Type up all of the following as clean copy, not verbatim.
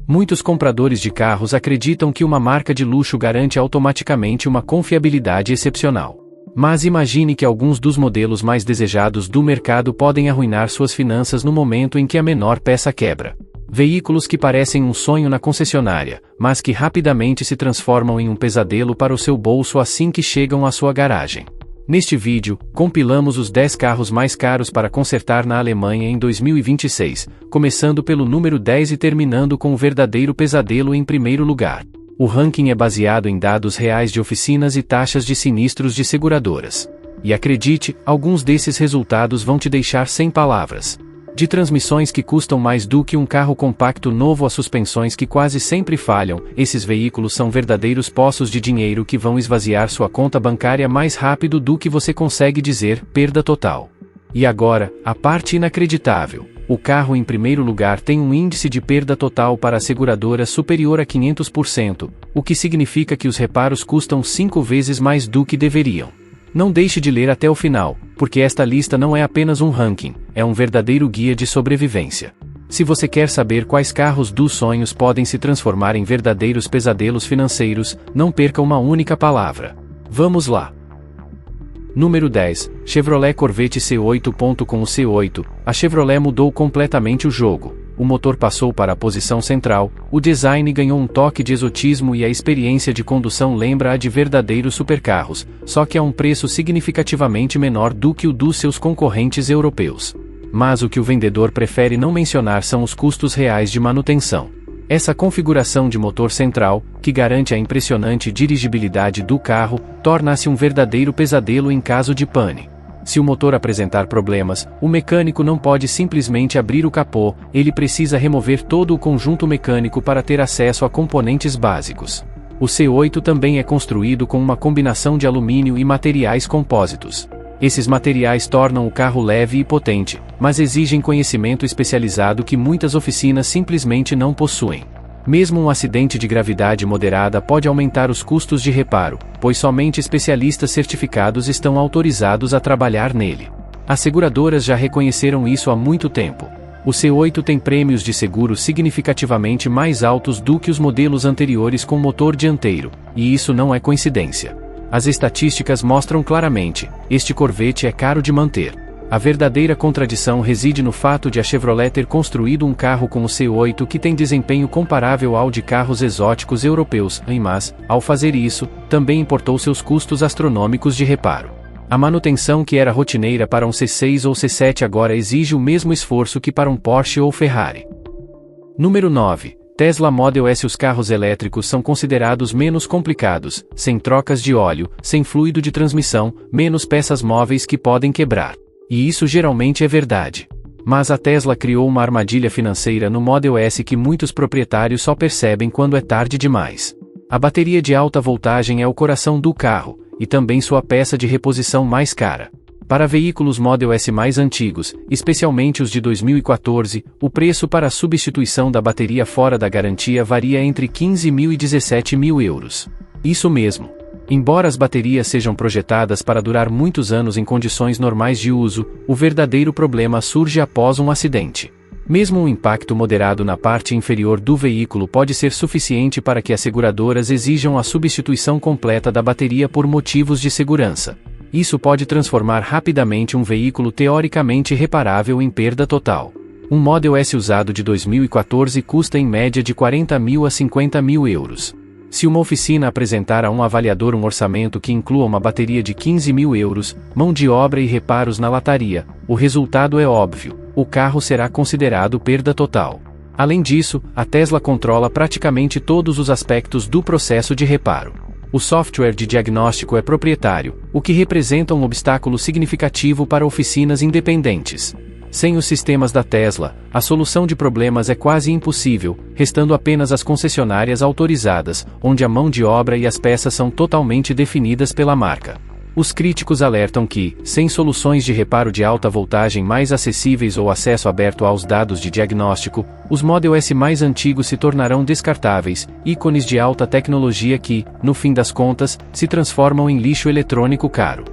Muitos compradores de carros acreditam que uma marca de luxo garante automaticamente uma confiabilidade excepcional. Mas imagine que alguns dos modelos mais desejados do mercado podem arruinar suas finanças no momento em que a menor peça quebra. Veículos que parecem um sonho na concessionária, mas que rapidamente se transformam em um pesadelo para o seu bolso assim que chegam à sua garagem. Neste vídeo, compilamos os 10 carros mais caros para consertar na Alemanha em 2026, começando pelo número 10 e terminando com o verdadeiro pesadelo em primeiro lugar. O ranking é baseado em dados reais de oficinas e taxas de sinistros de seguradoras. E acredite, alguns desses resultados vão te deixar sem palavras. De transmissões que custam mais do que um carro compacto novo a suspensões que quase sempre falham, esses veículos são verdadeiros poços de dinheiro que vão esvaziar sua conta bancária mais rápido do que você consegue dizer, perda total. E agora, a parte inacreditável. O carro em primeiro lugar tem um índice de perda total para a seguradora superior a 500%, o que significa que os reparos custam 5 vezes mais do que deveriam. Não deixe de ler até o final, porque esta lista não é apenas um ranking, é um verdadeiro guia de sobrevivência. Se você quer saber quais carros dos sonhos podem se transformar em verdadeiros pesadelos financeiros, não perca uma única palavra. Vamos lá! Número 10, Chevrolet Corvette C8. Com o C8, a Chevrolet mudou completamente o jogo. O motor passou para a posição central, o design ganhou um toque de exotismo e a experiência de condução lembra a de verdadeiros supercarros, só que a um preço significativamente menor do que o dos seus concorrentes europeus. Mas o que o vendedor prefere não mencionar são os custos reais de manutenção. Essa configuração de motor central, que garante a impressionante dirigibilidade do carro, torna-se um verdadeiro pesadelo em caso de pane. Se o motor apresentar problemas, o mecânico não pode simplesmente abrir o capô, ele precisa remover todo o conjunto mecânico para ter acesso a componentes básicos. O C8 também é construído com uma combinação de alumínio e materiais compósitos. Esses materiais tornam o carro leve e potente, mas exigem conhecimento especializado que muitas oficinas simplesmente não possuem. Mesmo um acidente de gravidade moderada pode aumentar os custos de reparo, pois somente especialistas certificados estão autorizados a trabalhar nele. As seguradoras já reconheceram isso há muito tempo. O C8 tem prêmios de seguro significativamente mais altos do que os modelos anteriores com motor dianteiro, e isso não é coincidência. As estatísticas mostram claramente, este Corvette é caro de manter. A verdadeira contradição reside no fato de a Chevrolet ter construído um carro com o C8 que tem desempenho comparável ao de carros exóticos europeus, mas, ao fazer isso, também importou seus custos astronômicos de reparo. A manutenção que era rotineira para um C6 ou C7 agora exige o mesmo esforço que para um Porsche ou Ferrari. Número 9. Tesla Model S. Os carros elétricos são considerados menos complicados, sem trocas de óleo, sem fluido de transmissão, menos peças móveis que podem quebrar. E isso geralmente é verdade. Mas a Tesla criou uma armadilha financeira no Model S que muitos proprietários só percebem quando é tarde demais. A bateria de alta voltagem é o coração do carro, e também sua peça de reposição mais cara. Para veículos Model S mais antigos, especialmente os de 2014, o preço para a substituição da bateria fora da garantia varia entre 15.000 e 17.000 euros. Isso mesmo. Embora as baterias sejam projetadas para durar muitos anos em condições normais de uso, o verdadeiro problema surge após um acidente. Mesmo um impacto moderado na parte inferior do veículo pode ser suficiente para que as seguradoras exijam a substituição completa da bateria por motivos de segurança. Isso pode transformar rapidamente um veículo teoricamente reparável em perda total. Um Model S usado de 2014 custa em média de 40.000 a 50.000 euros. Se uma oficina apresentar a um avaliador um orçamento que inclua uma bateria de 15.000 euros, mão de obra e reparos na lataria, o resultado é óbvio, o carro será considerado perda total. Além disso, a Tesla controla praticamente todos os aspectos do processo de reparo. O software de diagnóstico é proprietário, o que representa um obstáculo significativo para oficinas independentes. Sem os sistemas da Tesla, a solução de problemas é quase impossível, restando apenas as concessionárias autorizadas, onde a mão de obra e as peças são totalmente definidas pela marca. Os críticos alertam que, sem soluções de reparo de alta voltagem mais acessíveis ou acesso aberto aos dados de diagnóstico, os Model S mais antigos se tornarão descartáveis, ícones de alta tecnologia que, no fim das contas, se transformam em lixo eletrônico caro.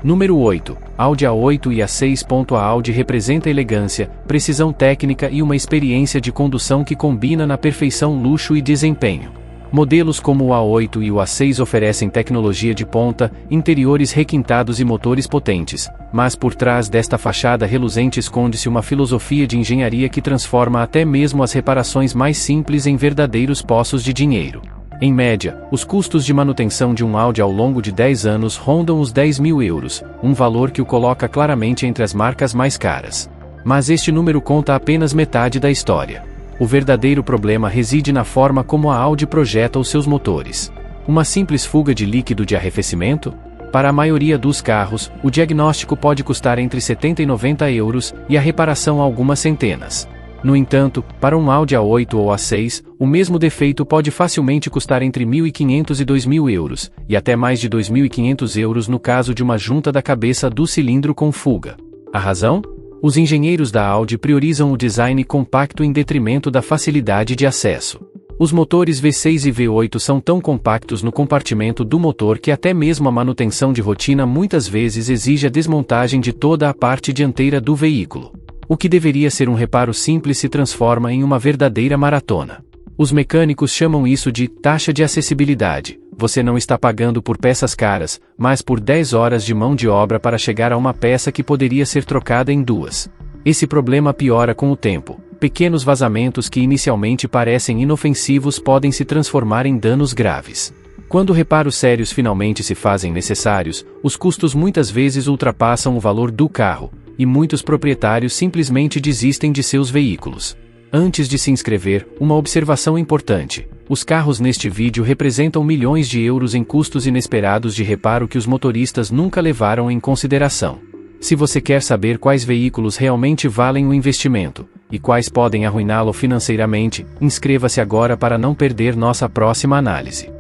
Número 8. Audi A8 e A6. A Audi representa elegância, precisão técnica e uma experiência de condução que combina na perfeição luxo e desempenho. Modelos como o A8 e o A6 oferecem tecnologia de ponta, interiores requintados e motores potentes, mas por trás desta fachada reluzente esconde-se uma filosofia de engenharia que transforma até mesmo as reparações mais simples em verdadeiros poços de dinheiro. Em média, os custos de manutenção de um Audi ao longo de 10 anos rondam os 10.000 euros, um valor que o coloca claramente entre as marcas mais caras. Mas este número conta apenas metade da história. O verdadeiro problema reside na forma como a Audi projeta os seus motores. Uma simples fuga de líquido de arrefecimento? Para a maioria dos carros, o diagnóstico pode custar entre 70 e 90 euros, e a reparação algumas centenas. No entanto, para um Audi A8 ou A6, o mesmo defeito pode facilmente custar entre 1.500 e 2.000 euros, e até mais de 2.500 euros no caso de uma junta da cabeça do cilindro com fuga. A razão? Os engenheiros da Audi priorizam o design compacto em detrimento da facilidade de acesso. Os motores V6 e V8 são tão compactos no compartimento do motor que até mesmo a manutenção de rotina muitas vezes exige a desmontagem de toda a parte dianteira do veículo. O que deveria ser um reparo simples se transforma em uma verdadeira maratona. Os mecânicos chamam isso de taxa de acessibilidade. Você não está pagando por peças caras, mas por 10 horas de mão de obra para chegar a uma peça que poderia ser trocada em 2. Esse problema piora com o tempo. Pequenos vazamentos que inicialmente parecem inofensivos podem se transformar em danos graves. Quando reparos sérios finalmente se fazem necessários, os custos muitas vezes ultrapassam o valor do carro, e muitos proprietários simplesmente desistem de seus veículos. Antes de se inscrever, uma observação importante. Os carros neste vídeo representam milhões de euros em custos inesperados de reparo que os motoristas nunca levaram em consideração. Se você quer saber quais veículos realmente valem o investimento, e quais podem arruiná-lo financeiramente, inscreva-se agora para não perder nossa próxima análise.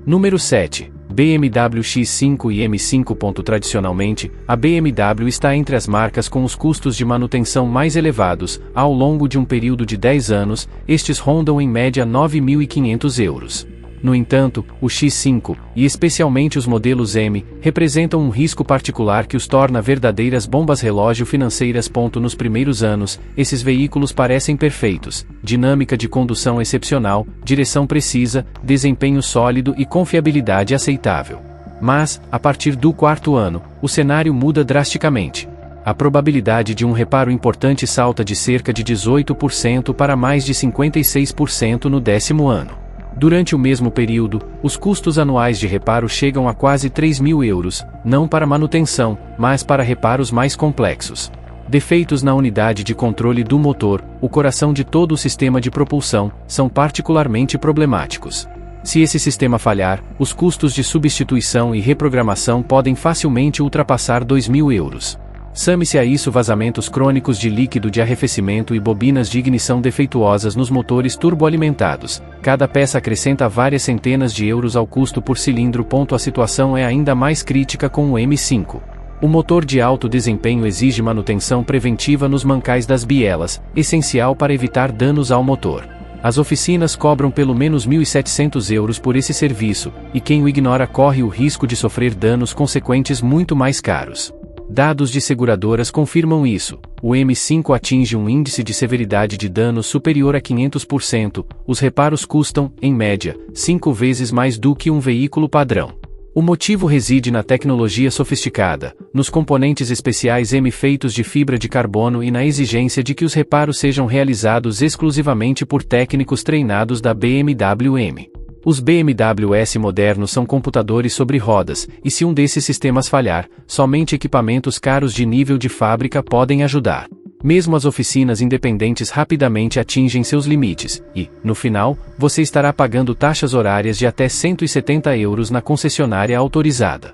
Número 7. BMW X5 e M5. Tradicionalmente, a BMW está entre as marcas com os custos de manutenção mais elevados. Ao longo de um período de 10 anos, estes rondam em média 9.500 euros. No entanto, o X5, e especialmente os modelos M, representam um risco particular que os torna verdadeiras bombas relógio financeiras. Nos primeiros anos, esses veículos parecem perfeitos: dinâmica de condução excepcional, direção precisa, desempenho sólido e confiabilidade aceitável. Mas, a partir do 4º ano, o cenário muda drasticamente. A probabilidade de um reparo importante salta de cerca de 18% para mais de 56% no 10º ano. Durante o mesmo período, os custos anuais de reparo chegam a quase 3.000 euros, não para manutenção, mas para reparos mais complexos. Defeitos na unidade de controle do motor, o coração de todo o sistema de propulsão, são particularmente problemáticos. Se esse sistema falhar, os custos de substituição e reprogramação podem facilmente ultrapassar 2.000 euros. Some-se a isso vazamentos crônicos de líquido de arrefecimento e bobinas de ignição defeituosas nos motores turboalimentados. Cada peça acrescenta várias centenas de euros ao custo por cilindro. A situação é ainda mais crítica com o M5. O motor de alto desempenho exige manutenção preventiva nos mancais das bielas, essencial para evitar danos ao motor. As oficinas cobram pelo menos 1.700 euros por esse serviço, e quem o ignora corre o risco de sofrer danos consequentes muito mais caros. Dados de seguradoras confirmam isso. O M5 atinge um índice de severidade de danos superior a 500%. Os reparos custam, em média, 5 vezes mais do que um veículo padrão. O motivo reside na tecnologia sofisticada, nos componentes especiais M feitos de fibra de carbono e na exigência de que os reparos sejam realizados exclusivamente por técnicos treinados da BMW M. Os BMW S modernos são computadores sobre rodas, e se um desses sistemas falhar, somente equipamentos caros de nível de fábrica podem ajudar. Mesmo as oficinas independentes rapidamente atingem seus limites, e, no final, você estará pagando taxas horárias de até 170 euros na concessionária autorizada.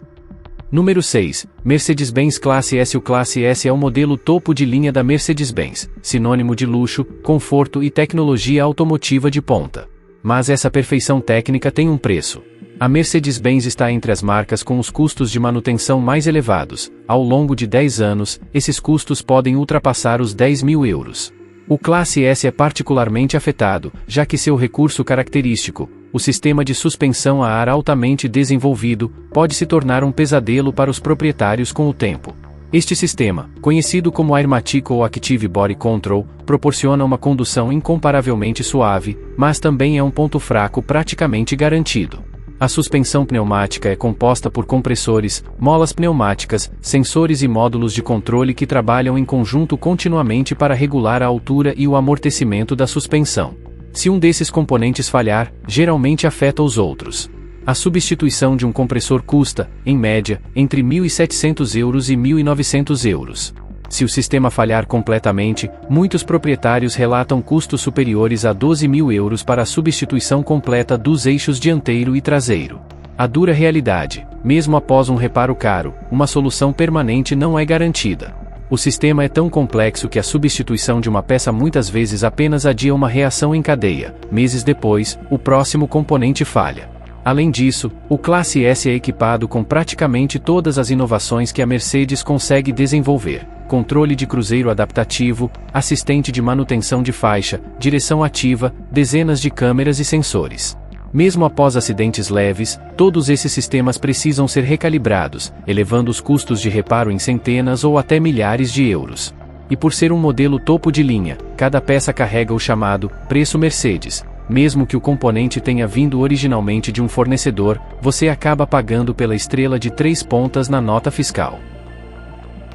Número 6. Mercedes-Benz Classe S. O Classe S é o modelo topo de linha da Mercedes-Benz, sinônimo de luxo, conforto e tecnologia automotiva de ponta. Mas essa perfeição técnica tem um preço. A Mercedes-Benz está entre as marcas com os custos de manutenção mais elevados. Ao longo de 10 anos, esses custos podem ultrapassar os 10.000 euros. O Classe S é particularmente afetado, já que seu recurso característico, o sistema de suspensão a ar altamente desenvolvido, pode se tornar um pesadelo para os proprietários com o tempo. Este sistema, conhecido como Airmatic ou Active Body Control, proporciona uma condução incomparavelmente suave, mas também é um ponto fraco praticamente garantido. A suspensão pneumática é composta por compressores, molas pneumáticas, sensores e módulos de controle que trabalham em conjunto continuamente para regular a altura e o amortecimento da suspensão. Se um desses componentes falhar, geralmente afeta os outros. A substituição de um compressor custa, em média, entre €1.700 e €1.900. Se o sistema falhar completamente, muitos proprietários relatam custos superiores a €12.000 para a substituição completa dos eixos dianteiro e traseiro. A dura realidade, mesmo após um reparo caro, uma solução permanente não é garantida. O sistema é tão complexo que a substituição de uma peça muitas vezes apenas adia uma reação em cadeia. Meses depois, o próximo componente falha. Além disso, o Classe S é equipado com praticamente todas as inovações que a Mercedes consegue desenvolver: controle de cruzeiro adaptativo, assistente de manutenção de faixa, direção ativa, dezenas de câmeras e sensores. Mesmo após acidentes leves, todos esses sistemas precisam ser recalibrados, elevando os custos de reparo em centenas ou até milhares de euros. E por ser um modelo topo de linha, cada peça carrega o chamado preço Mercedes. Mesmo que o componente tenha vindo originalmente de um fornecedor, você acaba pagando pela estrela de 3 pontas na nota fiscal.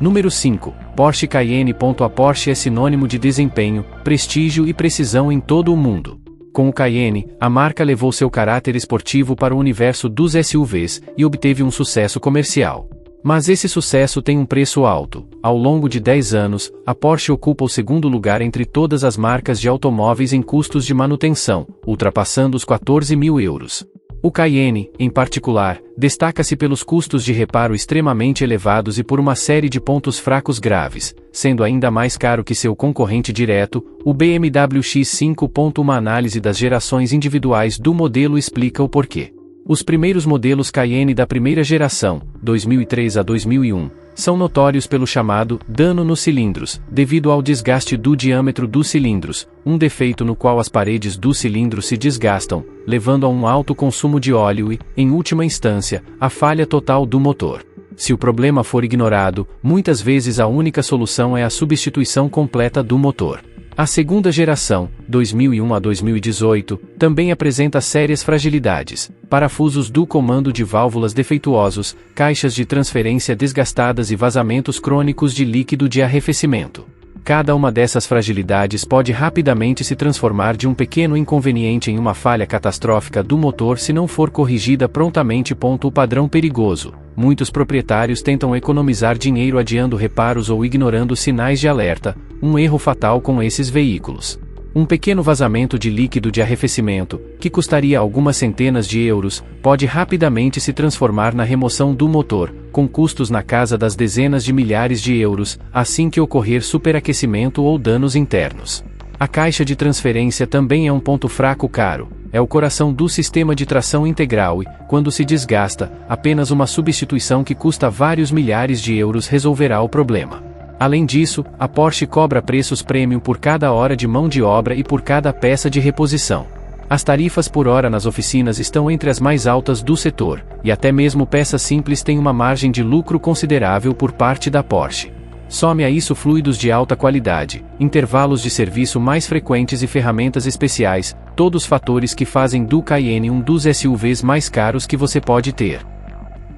Número 5. Porsche Cayenne. A Porsche é sinônimo de desempenho, prestígio e precisão em todo o mundo. Com o Cayenne, a marca levou seu caráter esportivo para o universo dos SUVs e obteve um sucesso comercial. Mas esse sucesso tem um preço alto. Ao longo de 10 anos, a Porsche ocupa o segundo lugar entre todas as marcas de automóveis em custos de manutenção, ultrapassando os €14.000. O Cayenne, em particular, destaca-se pelos custos de reparo extremamente elevados e por uma série de pontos fracos graves, sendo ainda mais caro que seu concorrente direto, o BMW X5. Uma análise das gerações individuais do modelo explica o porquê. Os primeiros modelos Cayenne da primeira geração, 2003 a 2001, são notórios pelo chamado dano nos cilindros, devido ao desgaste do diâmetro dos cilindros, um defeito no qual as paredes do cilindro se desgastam, levando a um alto consumo de óleo e, em última instância, a falha total do motor. Se o problema for ignorado, muitas vezes a única solução é a substituição completa do motor. A segunda geração, 2001 a 2018, também apresenta sérias fragilidades: parafusos do comando de válvulas defeituosos, caixas de transferência desgastadas e vazamentos crônicos de líquido de arrefecimento. Cada uma dessas fragilidades pode rapidamente se transformar de um pequeno inconveniente em uma falha catastrófica do motor se não for corrigida prontamente. O padrão perigoso. Muitos proprietários tentam economizar dinheiro adiando reparos ou ignorando sinais de alerta, um erro fatal com esses veículos. Um pequeno vazamento de líquido de arrefecimento, que custaria algumas centenas de euros, pode rapidamente se transformar na remoção do motor, com custos na casa das dezenas de milhares de euros, assim que ocorrer superaquecimento ou danos internos. A caixa de transferência também é um ponto fraco caro. É o coração do sistema de tração integral e, quando se desgasta, apenas uma substituição que custa vários milhares de euros resolverá o problema. Além disso, a Porsche cobra preços premium por cada hora de mão de obra e por cada peça de reposição. As tarifas por hora nas oficinas estão entre as mais altas do setor, e até mesmo peças simples têm uma margem de lucro considerável por parte da Porsche. Some a isso fluidos de alta qualidade, intervalos de serviço mais frequentes e ferramentas especiais, todos fatores que fazem do Cayenne um dos SUVs mais caros que você pode ter.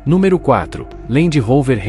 Número 4. Land Rover.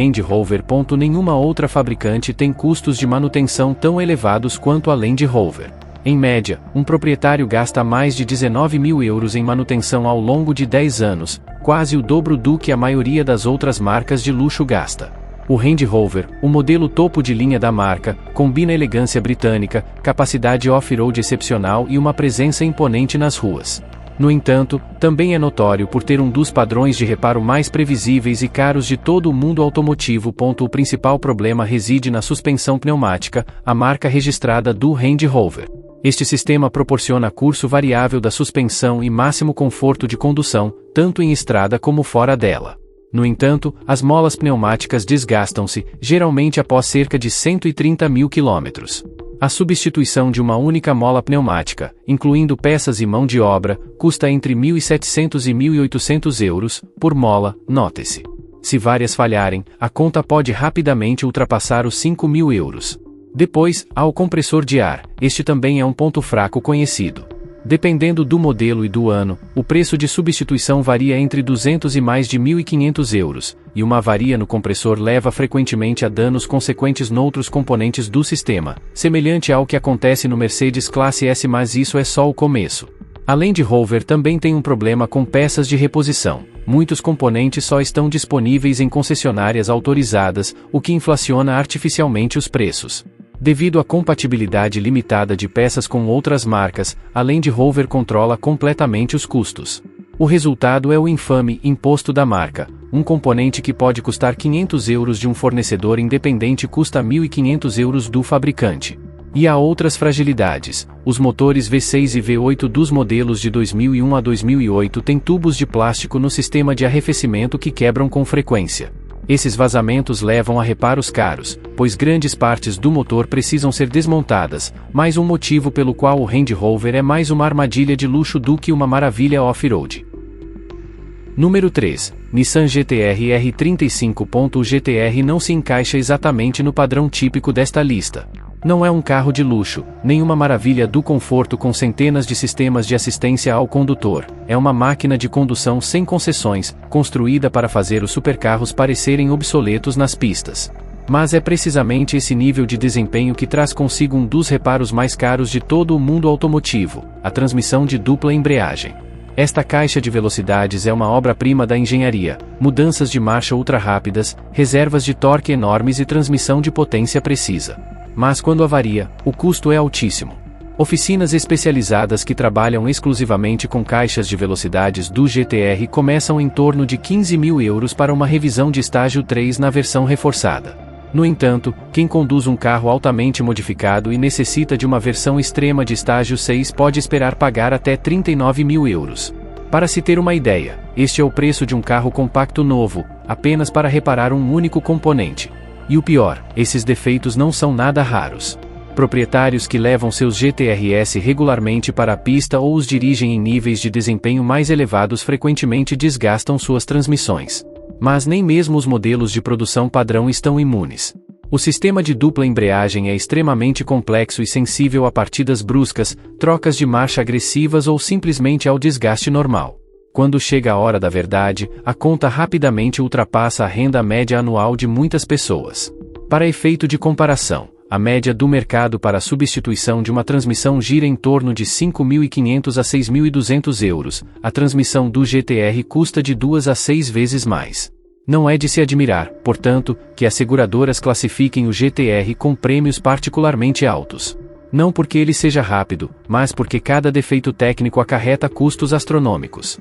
Nenhuma outra fabricante tem custos de manutenção tão elevados quanto a Land Rover. Em média, um proprietário gasta mais de 19.000 euros em manutenção ao longo de 10 anos, quase o dobro do que a maioria das outras marcas de luxo gasta. O Range Rover, o modelo topo de linha da marca, combina elegância britânica, capacidade off-road excepcional e uma presença imponente nas ruas. No entanto, também é notório por ter um dos padrões de reparo mais previsíveis e caros de todo o mundo automotivo. O principal problema reside na suspensão pneumática, a marca registrada do Range Rover. Este sistema proporciona curso variável da suspensão e máximo conforto de condução, tanto em estrada como fora dela. No entanto, as molas pneumáticas desgastam-se, geralmente após cerca de 130.000 km. A substituição de uma única mola pneumática, incluindo peças e mão de obra, custa entre 1.700 e 1.800 euros, por mola, note-se. Se várias falharem, a conta pode rapidamente ultrapassar os 5.000 euros. Depois, há o compressor de ar, este também é um ponto fraco conhecido. Dependendo do modelo e do ano, o preço de substituição varia entre 200 e mais de 1.500 euros, e uma avaria no compressor leva frequentemente a danos consequentes noutros componentes do sistema, semelhante ao que acontece no Mercedes Classe S, mas isso é só o começo. A Land Rover também tem um problema com peças de reposição. Muitos componentes só estão disponíveis em concessionárias autorizadas, o que inflaciona artificialmente os preços. Devido à compatibilidade limitada de peças com outras marcas, a Land Rover controla completamente os custos. O resultado é o infame imposto da marca. Um componente que pode custar 500 euros de um fornecedor independente custa 1.500 euros do fabricante. E há outras fragilidades. Os motores V6 e V8 dos modelos de 2001 a 2008 têm tubos de plástico no sistema de arrefecimento que quebram com frequência. Esses vazamentos levam a reparos caros, pois grandes partes do motor precisam ser desmontadas, mais um motivo pelo qual o Land Rover é mais uma armadilha de luxo do que uma maravilha off-road. Número 3. Nissan GT-R R35. O GT-R não se encaixa exatamente no padrão típico desta lista. Não é um carro de luxo, nem uma maravilha do conforto com centenas de sistemas de assistência ao condutor. É uma máquina de condução sem concessões, construída para fazer os supercarros parecerem obsoletos nas pistas. Mas é precisamente esse nível de desempenho que traz consigo um dos reparos mais caros de todo o mundo automotivo: a transmissão de dupla embreagem. Esta caixa de velocidades é uma obra-prima da engenharia: mudanças de marcha ultra-rápidas, reservas de torque enormes e transmissão de potência precisa. Mas quando avaria, o custo é altíssimo. Oficinas especializadas que trabalham exclusivamente com caixas de velocidades do GT-R começam em torno de 15.000 euros para uma revisão de estágio 3 na versão reforçada. No entanto, quem conduz um carro altamente modificado e necessita de uma versão extrema de estágio 6 pode esperar pagar até 39.000 euros. Para se ter uma ideia, este é o preço de um carro compacto novo, apenas para reparar um único componente. E o pior, esses defeitos não são nada raros. Proprietários que levam seus GT-RS regularmente para a pista ou os dirigem em níveis de desempenho mais elevados frequentemente desgastam suas transmissões. Mas nem mesmo os modelos de produção padrão estão imunes. O sistema de dupla embreagem é extremamente complexo e sensível a partidas bruscas, trocas de marcha agressivas ou simplesmente ao desgaste normal. Quando chega a hora da verdade, a conta rapidamente ultrapassa a renda média anual de muitas pessoas. Para efeito de comparação, a média do mercado para a substituição de uma transmissão gira em torno de 5.500 a 6.200 euros, a transmissão do GT-R custa de 2 a 6 vezes mais. Não é de se admirar, portanto, que as seguradoras classifiquem o GT-R com prêmios particularmente altos. Não porque ele seja rápido, mas porque cada defeito técnico acarreta custos astronômicos.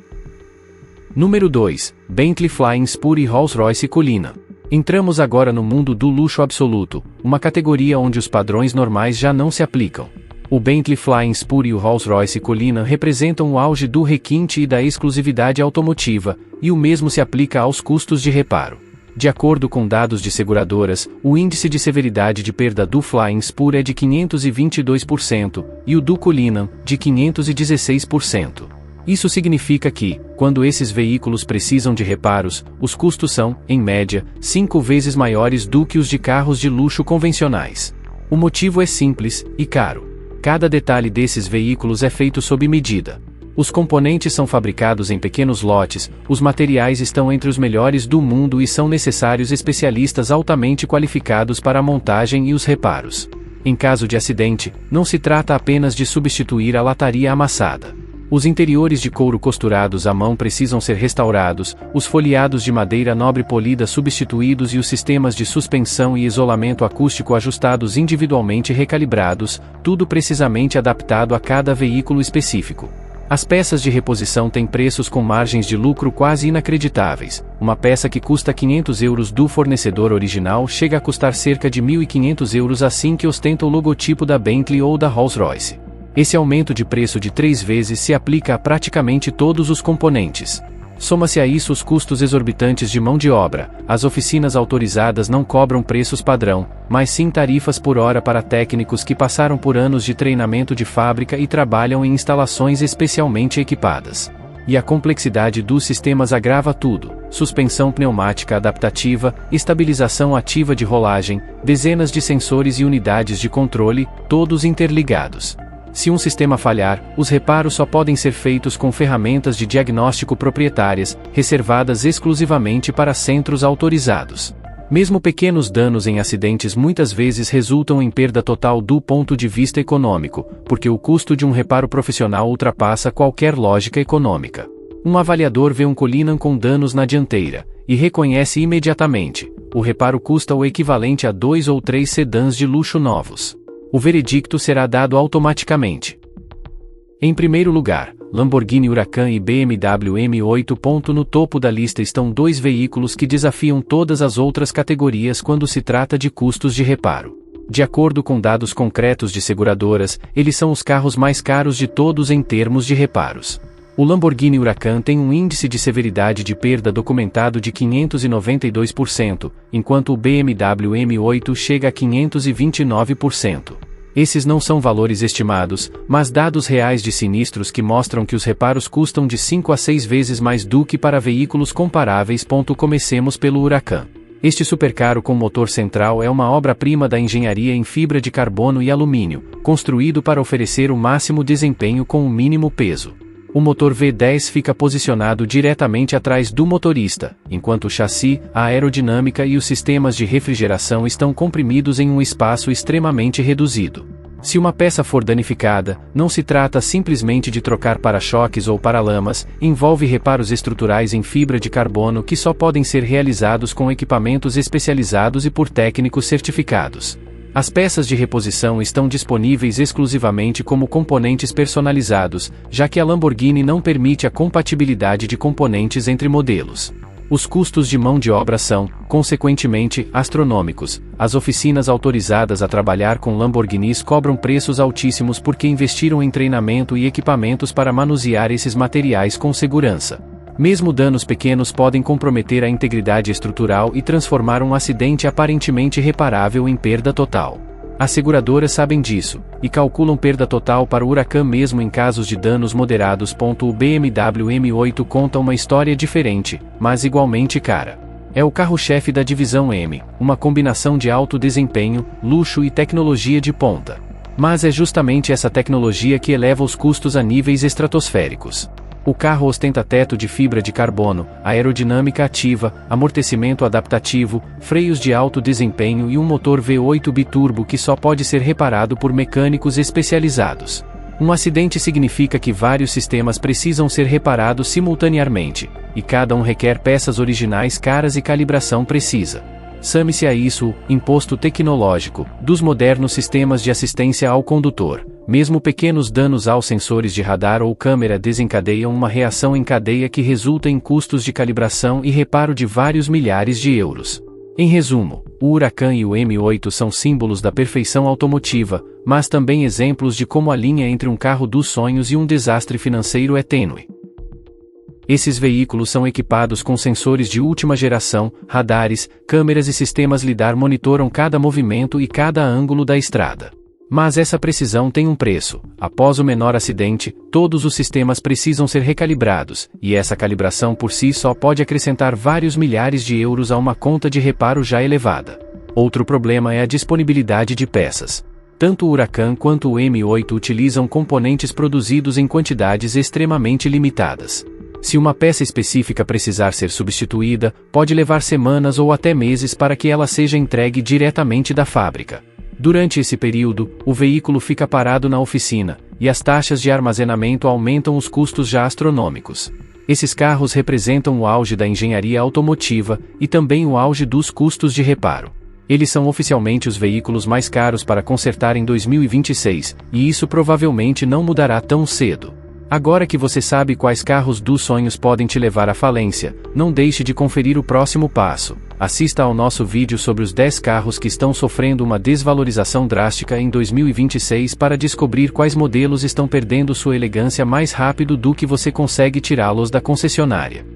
Número 2. Bentley Flying Spur e Rolls-Royce Cullinan. Entramos agora no mundo do luxo absoluto, uma categoria onde os padrões normais já não se aplicam. O Bentley Flying Spur e o Rolls-Royce Cullinan representam o auge do requinte e da exclusividade automotiva, e o mesmo se aplica aos custos de reparo. De acordo com dados de seguradoras, o índice de severidade de perda do Flying Spur é de 522% e o do Cullinan, de 516%. Isso significa que, quando esses veículos precisam de reparos, os custos são, em média, 5 vezes maiores do que os de carros de luxo convencionais. O motivo é simples e caro. Cada detalhe desses veículos é feito sob medida. Os componentes são fabricados em pequenos lotes, os materiais estão entre os melhores do mundo e são necessários especialistas altamente qualificados para a montagem e os reparos. Em caso de acidente, não se trata apenas de substituir a lataria amassada. Os interiores de couro costurados à mão precisam ser restaurados, os folheados de madeira nobre polida substituídos e os sistemas de suspensão e isolamento acústico ajustados individualmente recalibrados, tudo precisamente adaptado a cada veículo específico. As peças de reposição têm preços com margens de lucro quase inacreditáveis. Uma peça que custa 500 euros do fornecedor original chega a custar cerca de 1.500 euros assim que ostenta o logotipo da Bentley ou da Rolls-Royce. Esse aumento de preço de 3 vezes se aplica a praticamente todos os componentes. Soma-se a isso os custos exorbitantes de mão de obra. As oficinas autorizadas não cobram preços padrão, mas sim tarifas por hora para técnicos que passaram por anos de treinamento de fábrica e trabalham em instalações especialmente equipadas. E a complexidade dos sistemas agrava tudo: suspensão pneumática adaptativa, estabilização ativa de rolagem, dezenas de sensores e unidades de controle, todos interligados. Se um sistema falhar, os reparos só podem ser feitos com ferramentas de diagnóstico proprietárias, reservadas exclusivamente para centros autorizados. Mesmo pequenos danos em acidentes muitas vezes resultam em perda total do ponto de vista econômico, porque o custo de um reparo profissional ultrapassa qualquer lógica econômica. Um avaliador vê um Cullinan com danos na dianteira, e reconhece imediatamente: o reparo custa o equivalente a 2 ou 3 sedãs de luxo novos. O veredicto será dado automaticamente. Em primeiro lugar, Lamborghini Huracan e BMW M8. No topo da lista estão dois veículos que desafiam todas as outras categorias quando se trata de custos de reparo. De acordo com dados concretos de seguradoras, eles são os carros mais caros de todos em termos de reparos. O Lamborghini Huracan tem um índice de severidade de perda documentado de 592%, enquanto o BMW M8 chega a 529%. Esses não são valores estimados, mas dados reais de sinistros que mostram que os reparos custam de 5 a 6 vezes mais do que para veículos comparáveis. Comecemos pelo Huracan. Este supercarro com motor central é uma obra-prima da engenharia em fibra de carbono e alumínio, construído para oferecer o máximo desempenho com o mínimo peso. O motor V10 fica posicionado diretamente atrás do motorista, enquanto o chassi, a aerodinâmica e os sistemas de refrigeração estão comprimidos em um espaço extremamente reduzido. Se uma peça for danificada, não se trata simplesmente de trocar para-choques ou paralamas, envolve reparos estruturais em fibra de carbono que só podem ser realizados com equipamentos especializados e por técnicos certificados. As peças de reposição estão disponíveis exclusivamente como componentes personalizados, já que a Lamborghini não permite a compatibilidade de componentes entre modelos. Os custos de mão de obra são, consequentemente, astronômicos. As oficinas autorizadas a trabalhar com Lamborghinis cobram preços altíssimos porque investiram em treinamento e equipamentos para manusear esses materiais com segurança. Mesmo danos pequenos podem comprometer a integridade estrutural e transformar um acidente aparentemente reparável em perda total. As seguradoras sabem disso, e calculam perda total para o Huracan mesmo em casos de danos moderados. O BMW M8 conta uma história diferente, mas igualmente cara. É o carro-chefe da divisão M, uma combinação de alto desempenho, luxo e tecnologia de ponta. Mas é justamente essa tecnologia que eleva os custos a níveis estratosféricos. O carro ostenta teto de fibra de carbono, aerodinâmica ativa, amortecimento adaptativo, freios de alto desempenho e um motor V8 biturbo que só pode ser reparado por mecânicos especializados. Um acidente significa que vários sistemas precisam ser reparados simultaneamente, e cada um requer peças originais caras e calibração precisa. Some-se a isso o imposto tecnológico dos modernos sistemas de assistência ao condutor. Mesmo pequenos danos aos sensores de radar ou câmera desencadeiam uma reação em cadeia que resulta em custos de calibração e reparo de vários milhares de euros. Em resumo, o Huracan e o M8 são símbolos da perfeição automotiva, mas também exemplos de como a linha entre um carro dos sonhos e um desastre financeiro é tênue. Esses veículos são equipados com sensores de última geração, radares, câmeras e sistemas lidar monitoram cada movimento e cada ângulo da estrada. Mas essa precisão tem um preço. Após o menor acidente, todos os sistemas precisam ser recalibrados, e essa calibração por si só pode acrescentar vários milhares de euros a uma conta de reparo já elevada. Outro problema é a disponibilidade de peças. Tanto o Huracan quanto o M8 utilizam componentes produzidos em quantidades extremamente limitadas. Se uma peça específica precisar ser substituída, pode levar semanas ou até meses para que ela seja entregue diretamente da fábrica. Durante esse período, o veículo fica parado na oficina, e as taxas de armazenamento aumentam os custos já astronômicos. Esses carros representam o auge da engenharia automotiva, e também o auge dos custos de reparo. Eles são oficialmente os veículos mais caros para consertar em 2026, e isso provavelmente não mudará tão cedo. Agora que você sabe quais carros dos sonhos podem te levar à falência, não deixe de conferir o próximo passo. Assista ao nosso vídeo sobre os 10 carros que estão sofrendo uma desvalorização drástica em 2026 para descobrir quais modelos estão perdendo sua elegância mais rápido do que você consegue tirá-los da concessionária.